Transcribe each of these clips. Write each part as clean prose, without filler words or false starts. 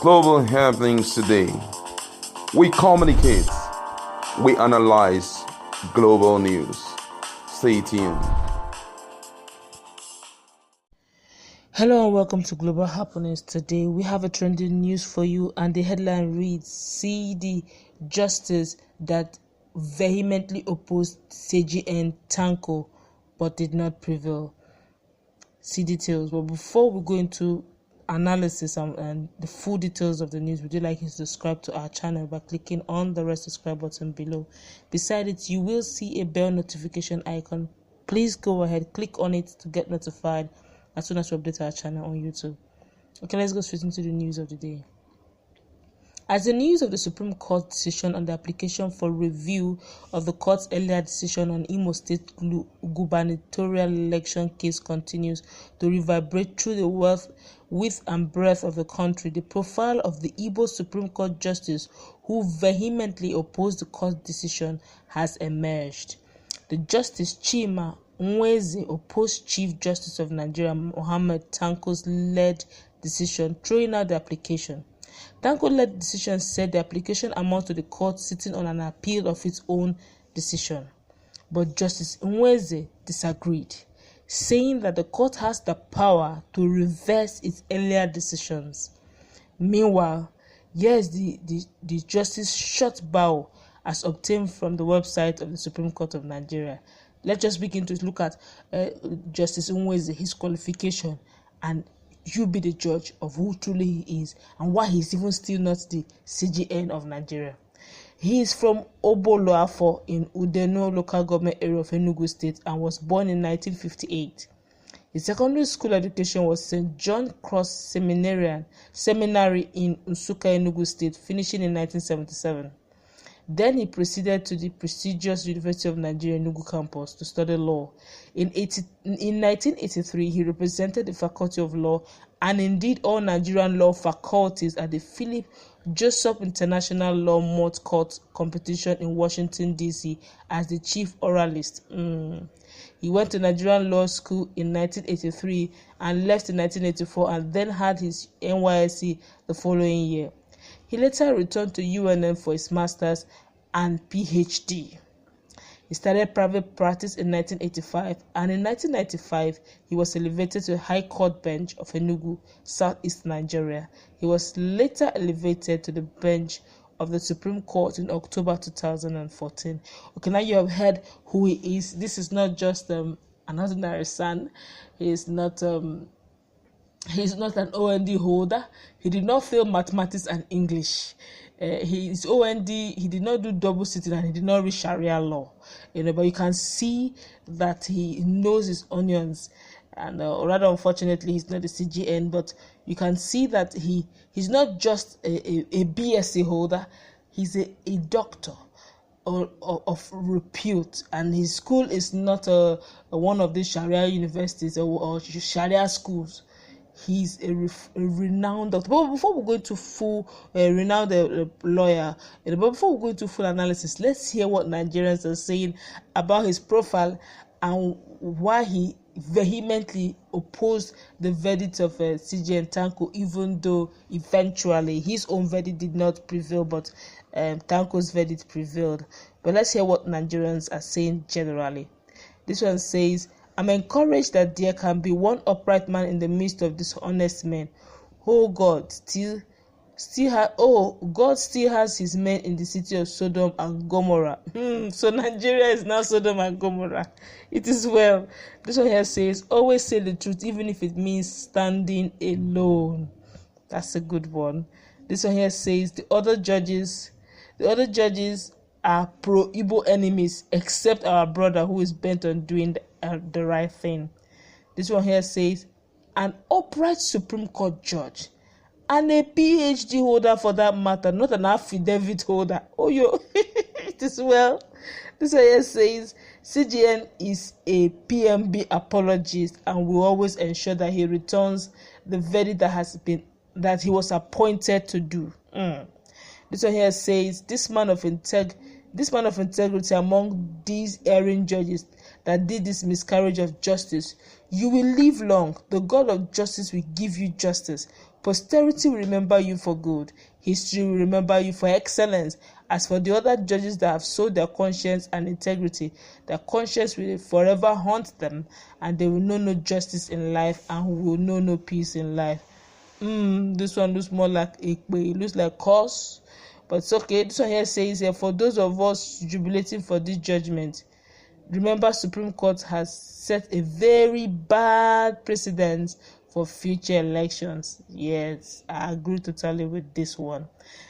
global happenings today. We communicate, we analyze global news. Stay tuned. Hello and welcome to Global Happenings. Today we have a trending news for you, and the headline reads: See the justice that vehemently opposed CJN Tanko but did not prevail. See details. But before we go into analysis and the full details of the news, would you like you to subscribe to our channel by clicking on the red subscribe button below. Beside it, you will see a bell notification icon. Please go ahead, click on it to get notified as soon as we update our channel on YouTube. Okay, let's go straight into the news of the day. As the news of the Supreme Court decision on the application for review of the court's earlier decision on Imo State gubernatorial election case continues to reverberate through the width and breadth of the country, the profile of the Igbo Supreme Court justice who vehemently opposed the court decision has emerged. The Justice Chima Nweze opposed Chief Justice of Nigeria Mohammed Tanko's led decision, throwing out the application. Tanko-led decision said the application amounts to the court sitting on an appeal of its own decision. But Justice Nweze disagreed, saying that the court has the power to reverse its earlier decisions. Meanwhile, yes, the justice short bow as obtained from the website of the Supreme Court of Nigeria. Let's just begin to look at Justice Nweze, his qualification, and you be the judge of who truly he is and why he's even still not the CJN of Nigeria. He is from Oboloafo in Udeno local government area of Enugu State and was born in 1958. His secondary school education was St. John Cross Seminary in Nsukka, Enugu State, finishing in 1977. Then he proceeded to the prestigious University of Nigeria Enugu campus to study law. In 1983, he represented the Faculty of Law and indeed all Nigerian law faculties at the Philip Joseph International Law Moot Court competition in Washington, D.C. as the chief oralist. He went to Nigerian Law School in 1983 and left in 1984 and then had his NYSC the following year. He later returned to UNN for his master's and PhD. He started private practice in 1985, and in 1995, he was elevated to the High Court bench of Enugu, Southeast Nigeria. He was later elevated to the bench of the Supreme Court in October 2014. Okay, now you have heard who he is. This is not just an ordinary son. He is not He's not an OND holder. He did not fail mathematics and English. His OND, he did not do double sitting and he did not read Sharia law. But you can see that he knows his onions. And rather unfortunately, he's not a CGN, but you can see that he's not just a BSc holder. He's a doctor of repute, and his school is not one of these Sharia universities or Sharia schools. He's a renowned doctor. But before we go into full renowned lawyer, but before we go into full analysis, let's hear what Nigerians are saying about his profile and why he vehemently opposed the verdict of CJN Tanko, even though eventually his own verdict did not prevail, but Tanko's verdict prevailed. But let's hear what Nigerians are saying generally. This one says, I'm encouraged that there can be one upright man in the midst of dishonest men. God still has his men in the city of Sodom and Gomorrah. So Nigeria is now Sodom and Gomorrah. It is well. This one here says, always say the truth, even if it means standing alone. That's a good one. This one here says, the other judges are pro-Igbo enemies, except our brother who is bent on doing the right thing. This one here says, an upright Supreme Court judge and a PhD holder for that matter, not an affidavit holder. It is well. This one here says, CGN is a PMB apologist and will always ensure that he returns the verdict that he was appointed to do. This one here says, this man of integrity among these erring judges that did this miscarriage of justice, you will live long. The God of justice will give you justice. Posterity will remember you for good. History will remember you for excellence. As for the other judges that have sold their conscience and integrity, their conscience will forever haunt them, and they will know no justice in life and will know no peace in life. This one looks more like it looks like curse, but it's okay. This one here says here, for those of us jubilating for this judgment, remember Supreme Court has set a very bad precedent for future elections. Yes, I agree totally with this one.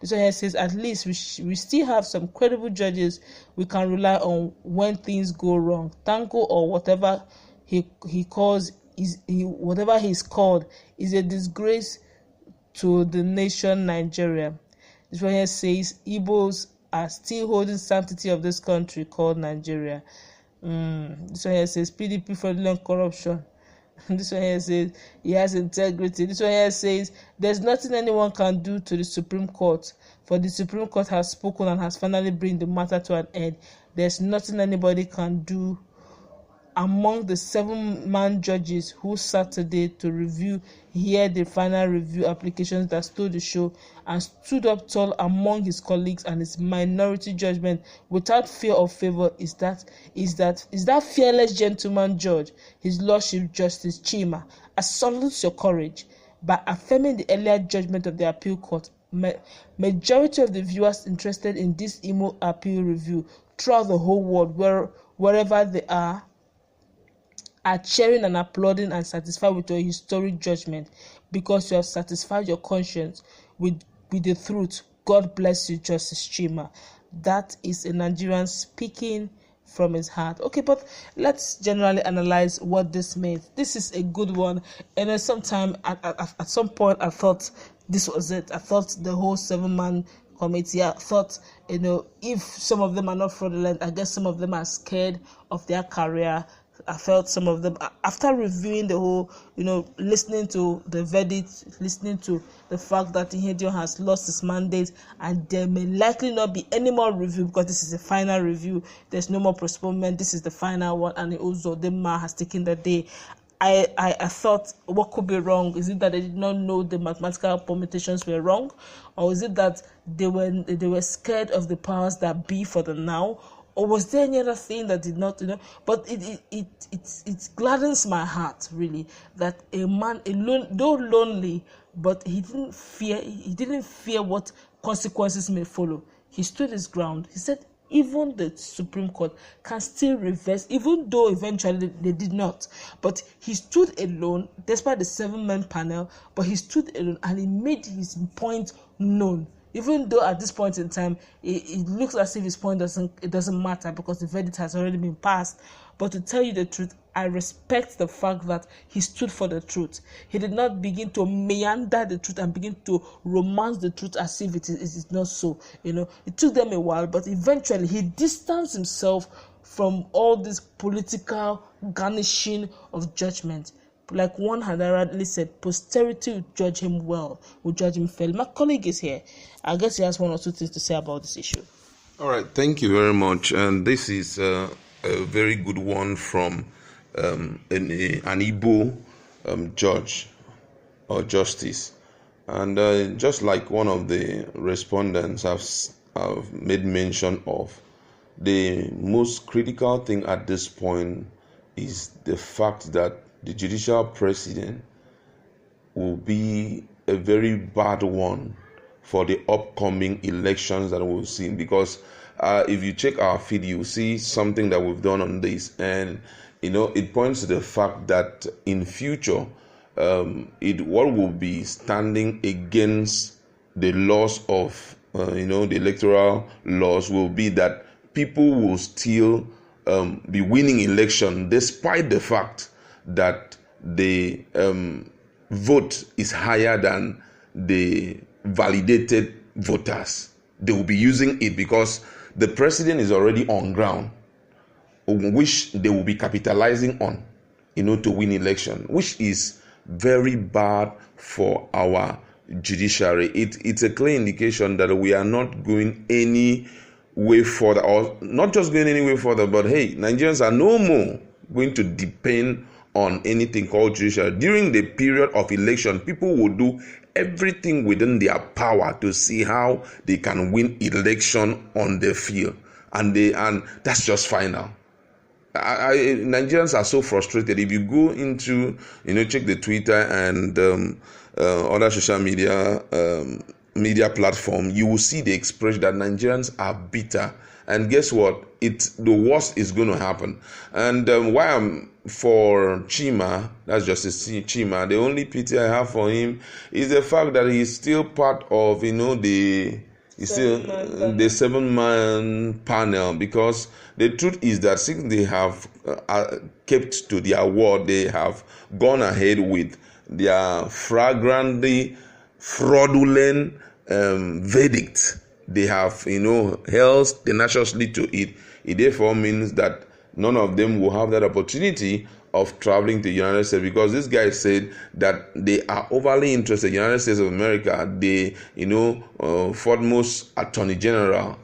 This one here says, at least we still have some credible judges we can rely on when things go wrong. Tanko, or whatever he calls, whatever he's called, is a disgrace to the nation Nigeria. This one here says, Igbos are still holding sanctity of this country called Nigeria. This one here says, PDP fraudulent corruption. This one here says, he has integrity. This one here says, there's nothing anyone can do to the Supreme Court, for the Supreme Court has spoken and has finally bring the matter to an end. There's nothing anybody can do. Among the 7-man judges who sat today to hear the final review applications that stole the show and stood up tall among his colleagues and his minority judgment without fear or favor is that fearless gentleman judge, His Lordship Justice Chima. I salute your courage. By affirming the earlier judgment of the appeal court, majority of the viewers interested in this Imo appeal review throughout the whole world, wherever they are cheering and applauding and satisfied with your historic judgment, because you have satisfied your conscience with the truth. God bless you, Justice Chima. That is a Nigerian speaking from his heart. Okay, but let's generally analyze what this means. This is a good one, and then sometime at some point I thought this was it. I thought the whole 7-man committee, I thought, if some of them are not fraudulent, I guess some of them are scared of their career. I felt some of them, after reviewing the whole, listening to the verdict, listening to the fact that Ihedion has lost his mandate, and there may likely not be any more review because this is the final review. There's no more postponement. This is the final one, and also the man has taken the day. I thought, what could be wrong? Is it that they did not know the mathematical permutations were wrong, or is it that they were scared of the powers that be for the now? Or was there any other thing that did not, But it gladdens my heart, really, that a man alone, though lonely, but he didn't fear what consequences may follow. He stood his ground. He said even the Supreme Court can still reverse, even though eventually they did not. But he stood alone, despite the 7-man panel, but he stood alone and he made his point known. Even though at this point in time, it looks as if his point doesn't matter because the verdict has already been passed. But to tell you the truth, I respect the fact that he stood for the truth. He did not begin to meander the truth and begin to romance the truth as if it is not so. It took them a while, but eventually he distanced himself from all this political garnishing of judgment. Like one had rightly said, posterity will judge him well, will judge him fairly. My colleague is here. I guess he has one or two things to say about this issue. All right, thank you very much. And this is a very good one from an Igbo judge or justice. And just like one of the respondents have made mention of, the most critical thing at this point is the fact that the judicial president will be a very bad one for the upcoming elections that we'll see. Because if you check our feed, you see something that we've done on this, and it points to the fact that in future, what will be standing against the laws of the electoral laws will be that people will still be winning election despite the fact that the vote is higher than the validated voters. They will be using it because the president is already on ground, which they will be capitalizing on, to win election, which is very bad for our judiciary. It's a clear indication that we are not going any way further, or not just going any way further, but hey, Nigerians are no more going to depend on anything called judiciary. During the period of election, people will do everything within their power to see how they can win election on the field, and that's just final. Nigerians are so frustrated. If you go into, check the Twitter and other social media platform, you will see the expression that Nigerians are bitter. And guess what? The worst is going to happen. And why I'm for Chima, that's Justice Chima, the only pity I have for him is the fact that he's still part of, the 7-man panel, because the truth is that since they have kept to their word, they have gone ahead with their flagrantly fraudulent verdict. They have, held tenaciously to it. It therefore means that none of them will have that opportunity of traveling to the United States, because this guy said that they are overly interested. The United States of America, the foremost Attorney General,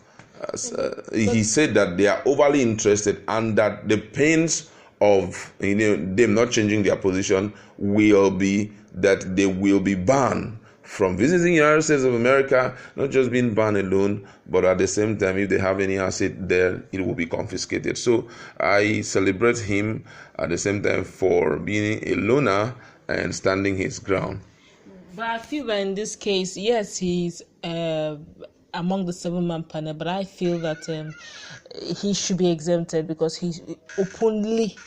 he said that they are overly interested, and that the pains of them not changing their position will be that they will be banned from visiting the United States of America, not just being banned alone, but at the same time, if they have any asset there, it will be confiscated. So I celebrate him at the same time for being a loner and standing his ground. But I feel that in this case, yes, he's among the 7-man panel, but I feel that he should be exempted because he openly,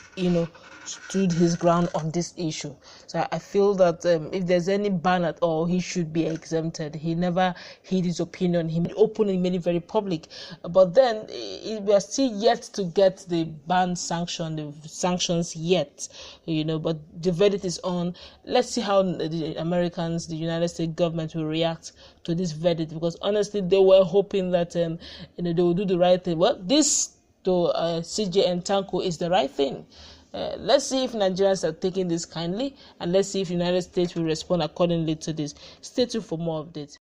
stood his ground on this issue. So I feel that if there's any ban at all, he should be exempted. He never hid his opinion. He openly made it very public. But then we are still yet to get the ban sanction, the sanctions yet, but the verdict is on. Let's see how the Americans, the United States government will react to this verdict, because honestly, they were hoping that they will do the right thing. Well, this to CJN Tanko is the right thing. Let's see if Nigerians are taking this kindly, and let's see if the United States will respond accordingly to this. Stay tuned for more updates.